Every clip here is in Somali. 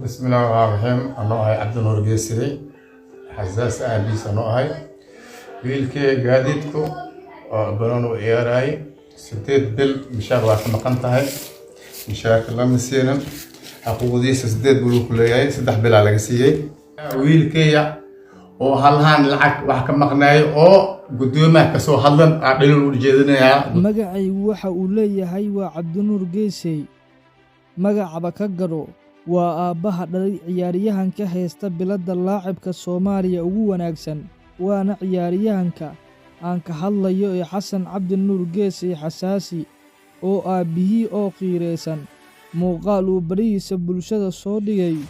بسم الله الرحمن الرحيم. أنا هاي عبد النور جيسري حساس أبيس. أنا هاي ويلكي قاديتكو بنونو إياراي سديد مشاغلة مقنطة مشاكل لما سينا حقوقي سديد بلو كلياي سدح بلا لقسيي ويلكي oo halhaan lacag wax ka maqnaayo oo gudoomaha ka soo hadlan dhulul ujeedinaya. magacaygu waxa uu leeyahay waa Cabdinuur Geesay. magacaba ka garo waa aabbaha dhalay ciyaaryahanka heesta biladda laacibka Soomaaliya ugu wanaagsan, waana ciyaaryahanka aan ka hadlayo ee Xasan Cabdinuur Geesay Xasaasi, oo aabbihii oo qiireysan muuqaal uu barihiisa bulshada soo dhigay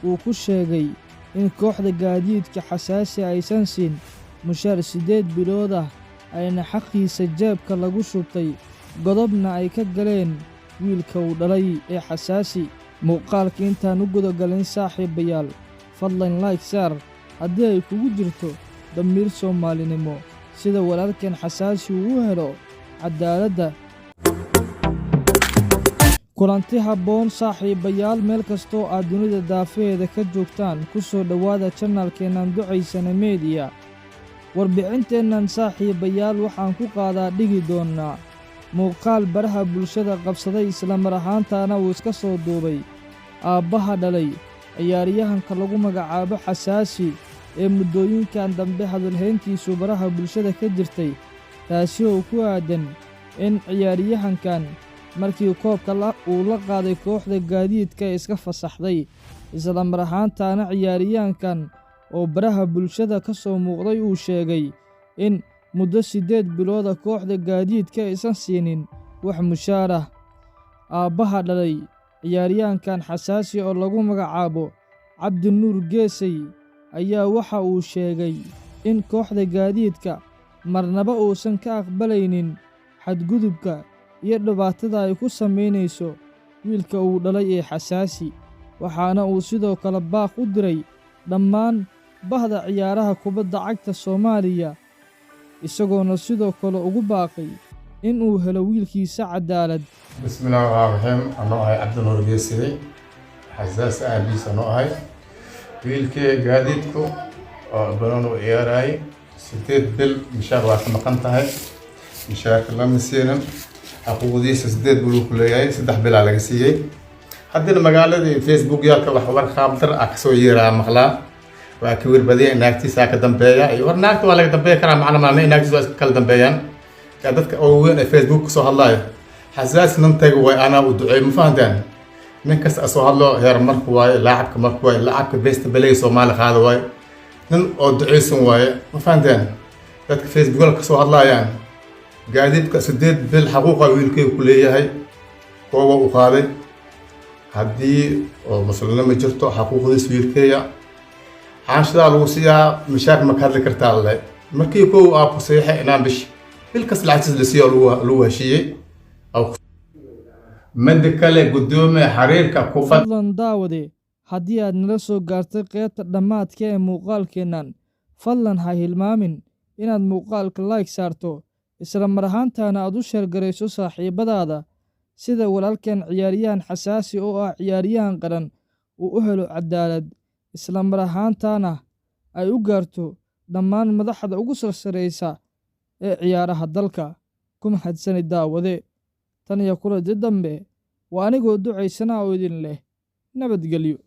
uu ku sheegay in kooxda gaadiidka Xasaasi aysan siin mushaar 8 bilood ah, ayna xaqiisa jeebka lagu shubtay godobna ay ka galeen wiilka uu dhalay ee Xasaasi. muuqaalka intaan u gudagalin saaxiibayaal, fadlan like saar haddii ay kugu jirto damiir Soomaalinimo sida walaalkeen Xasaasi uu helo cadaaladda. kulanti habboon saaxiibayaal, meel kastoo aad dunida daafaheeda ka joogtaan, ku soo dhowaada channelkeennan Ducaysane Media. warbixinteennan saaxiibayaal waxaan ku qaadaa dhigi doonnaa muuqaal baraha bulshada qabsaday, isla mar ahaantaana uu iska soo duubay aabbaha dhalay ciyaaryahanka lagu magacaabo Xasaasi ee muddooyinkan dambe hadalhayntiisu baraha bulshada ka jirtay, taasi oo ku aadan in ciyaaryahankan markii koobka uu la qaaday kooxda gaadiidka iska fasaxday, isla mar ahaantaana ciyaaryahankan oo baraha bulshada ka soo muuqday uu sheegay in muddo 8 bilooda kooxda gaadiidka aysan siinin wax mushaar ah. aabbaha dhalay ciyaaryahankan Xasaasi oo lagu magacaabo Cabdinuur Geesay ayaa waxa uu sheegay in kooxda gaadiidka marnaba uusan ka aqbalaynin xadgudubka iyo dhibaatada ay ku samaynayso wiilka uu dhalay ee Xasaasi, waxaana uu sidoo kale baaq u diray dhammaan bahda ciyaaraha kubadda cagta Soomaaliya, isagoona sidoo kale ugu baaqay in uu helo wiilkiisa cadaalad. بسم الله الرحمن الرحيم. أنا هاي عبد النور جيسري حساس أبيس. أنا هاي ويلكي قاديتكو بنونو إياراي سديد مشاغلة مقنطة مشاكل لما سينا حقوقي سديد بلو كلياي سدح بلا لقسيي حدنا مقالة فيسبوك ياك وحوار خابتر أكسو يرا مخلا وأكبر بدي ناكتي ساكا دمبيا يور ناكتي ولا دمبيا كلام معنا ما ناكتي ساكا دمبيان كادتك أوين فيسبوك سو هالله حساس ننتج وأنا ودعي مفاهدان من كس أسو هالله هير مركواي لاعب كمركواي لاعب كبيست بلاي سومالي هذا واي نن ودعي سون واي مفاهدان كادتك فيسبوك لك سو هالله يعني قاعدين كسديد بالحقوق ويلكي كلية هاي هو وقاضي هدي مثلا لما جرتو حقوق ذي ويلكية عاشدا الوصية مشاكل مكان ذكرت الله مركي كو أبو صحيح إنام بش بالكس العكس اللي سيا لو شيء أو مدكله قدومه حرير ككوفة. fadlan daawade haddii aad nala soo gaartay qaybta dhammaadka ee muuqaalkeennan, fadlan ha hilmaamin inaad muuqaalka like saarto, isla mar ahaantaana aad u sheergarayso saaxiibadaada, sida walaalkeen ciyaaryahan Xasaasi oo ah ciyaaryahan qaran uu u helo cadaalad, isla mar ahaantaana ay u gaarto dhammaan madaxda ugu sarsaraysa ee ciyaaraha dalka. ku mahadsanid daawade. tan iyo kulanti dambe waa anigoo Ducaysana oo idin leh nabadgelyo.